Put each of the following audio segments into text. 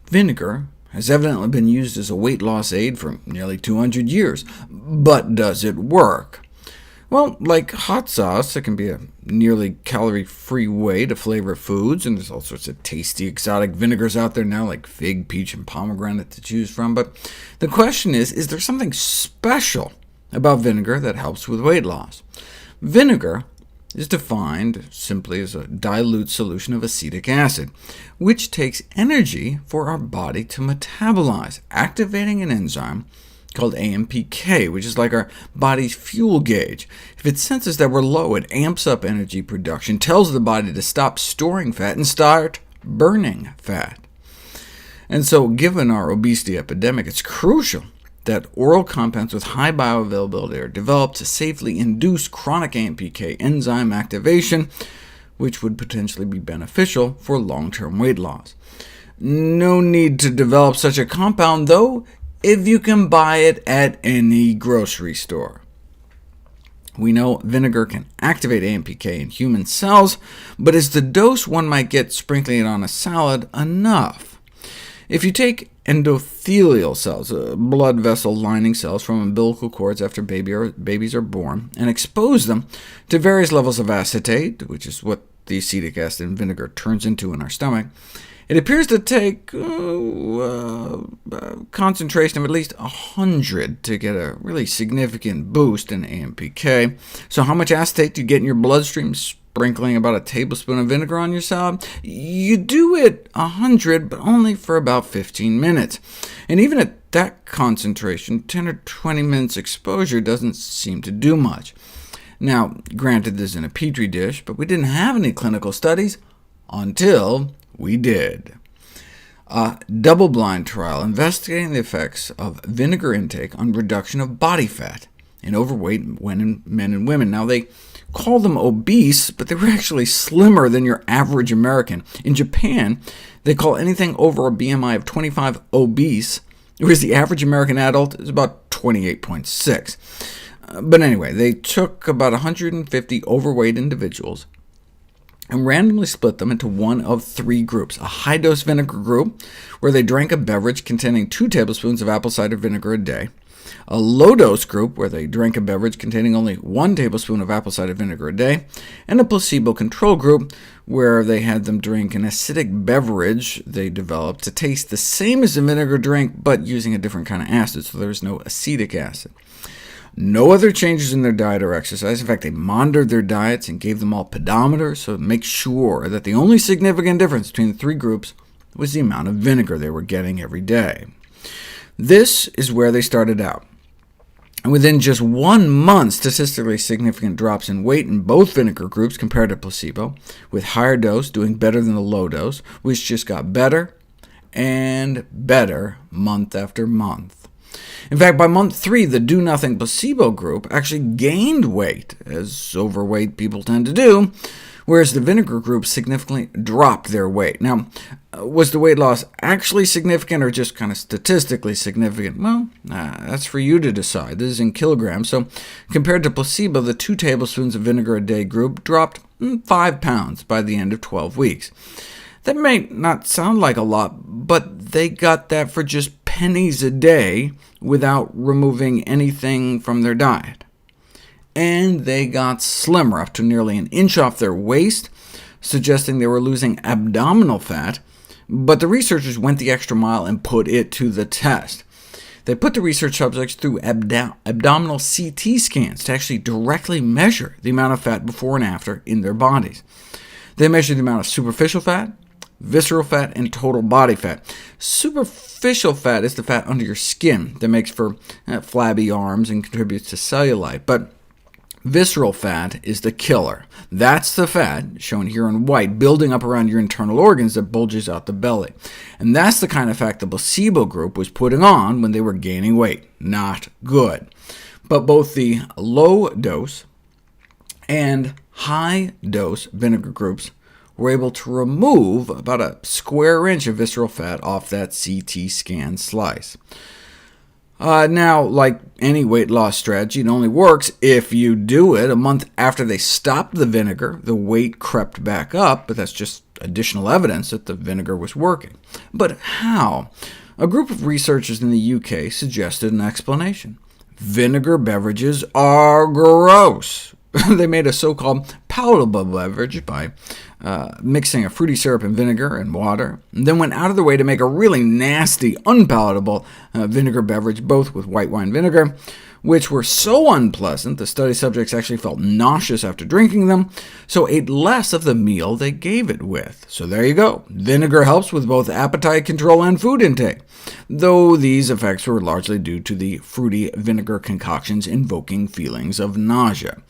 Vinegar has evidently been used as a weight loss aid for nearly 200 years, but does it work? Well, like hot sauce, it can be a nearly calorie-free way to flavor foods, and there's all sorts of tasty exotic vinegars out there now, like fig, peach, and pomegranate to choose from. But the question is there something special about vinegar that helps with weight loss? Vinegar is defined simply as a dilute solution of acetic acid, which takes energy for our body to metabolize, activating an enzyme called AMPK, which is like our body's fuel gauge. If it senses that we're low, it amps up energy production, tells the body to stop storing fat and start burning fat. And so, given our obesity epidemic, it's crucial that oral compounds with high bioavailability are developed to safely induce chronic AMPK enzyme activation, which would potentially be beneficial for long-term weight loss. No need to develop such a compound, though, if you can buy it at any grocery store. We know vinegar can activate AMPK in human cells, but is the dose one might get sprinkling it on a salad enough? If you take endothelial cells, blood vessel lining cells from umbilical cords after babies are born, and expose them to various levels of acetate, which is what the acetic acid in vinegar turns into in our stomach, it appears to take concentration of at least 100 to get a really significant boost in AMPK. So how much acetate do you get in your bloodstream sprinkling about a tablespoon of vinegar on your salad? You do it 100, but only for about 15 minutes. And even at that concentration, 10 or 20 minutes exposure doesn't seem to do much. Now, granted, this is in a petri dish, but we didn't have any clinical studies until we did. A double-blind trial investigating the effects of vinegar intake on reduction of body fat in overweight men and women. Now, they call them obese, but they were actually slimmer than your average American. In Japan, they call anything over a BMI of 25 obese, whereas the average American adult is about 28.6. But anyway, they took about 150 overweight individuals and randomly split them into one of three groups: a high-dose vinegar group, where they drank a beverage containing 2 tablespoons of apple cider vinegar a day; a low-dose group, where they drank a beverage containing only 1 tablespoon of apple cider vinegar a day; and a placebo control group, where they had them drink an acidic beverage they developed to taste the same as a vinegar drink, but using a different kind of acid, so there was no acetic acid. No other changes in their diet or exercise. In fact, they monitored their diets and gave them all pedometers to make sure that the only significant difference between the three groups was the amount of vinegar they were getting every day. This is where they started out. And within just 1 month, statistically significant drops in weight in both vinegar groups compared to placebo, with higher dose doing better than the low dose, which just got better and better month after month. In fact, by month 3, the do-nothing placebo group actually gained weight, as overweight people tend to do, whereas the vinegar group significantly dropped their weight. Now, was the weight loss actually significant, or just kind of statistically significant? Well, that's for you to decide. This is in kilograms, so compared to placebo, the 2 tablespoons of vinegar a day group dropped 5 pounds by the end of 12 weeks. That may not sound like a lot, but they got that for just pennies a day without removing anything from their diet. And they got slimmer, up to nearly an inch off their waist, suggesting they were losing abdominal fat, but the researchers went the extra mile and put it to the test. They put the research subjects through abdominal CT scans to actually directly measure the amount of fat before and after in their bodies. They measured the amount of superficial fat, visceral fat, and total body fat. Superficial fat is the fat under your skin that makes for flabby arms and contributes to cellulite, but visceral fat is the killer. That's the fat, shown here in white, building up around your internal organs that bulges out the belly. And that's the kind of fat the placebo group was putting on when they were gaining weight. Not good. But both the low-dose and high-dose vinegar groups were able to remove about a square inch of visceral fat off that CT scan slice. Now, like any weight loss strategy, it only works if you do it. A month after they stopped the vinegar, the weight crept back up, but that's just additional evidence that the vinegar was working. But how? A group of researchers in the UK suggested an explanation. Vinegar beverages are gross. They made a so-called palatable beverage by mixing a fruity syrup and vinegar and water, and then went out of their way to make a really nasty, unpalatable vinegar beverage, both with white wine vinegar, which were so unpleasant the study subjects actually felt nauseous after drinking them, so ate less of the meal they gave it with. So there you go. Vinegar helps with both appetite control and food intake, though these effects were largely due to the fruity vinegar concoctions invoking feelings of nausea.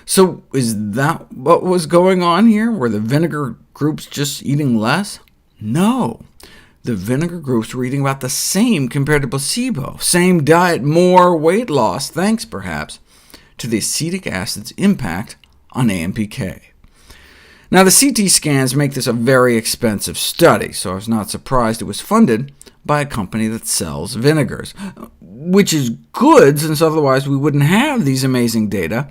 So is that what was going on here? Were the vinegar groups just eating less? No. The vinegar groups were eating about the same compared to placebo. Same diet, more weight loss, thanks perhaps to the acetic acid's impact on AMPK. Now, the CT scans make this a very expensive study, so I was not surprised it was funded by a company that sells vinegars, which is good, since otherwise we wouldn't have these amazing data,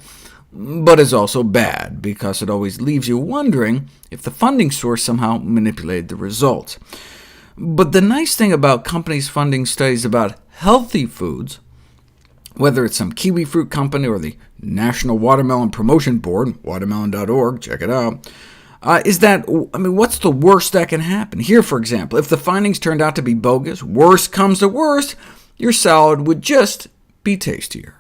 but is also bad, because it always leaves you wondering if the funding source somehow manipulated the results. But the nice thing about companies funding studies about healthy foods, whether it's some kiwi fruit company or the National Watermelon Promotion Board, watermelon.org, check it out, is that, what's the worst that can happen? Here, for example, if the findings turned out to be bogus, worst comes to worst, your salad would just be tastier.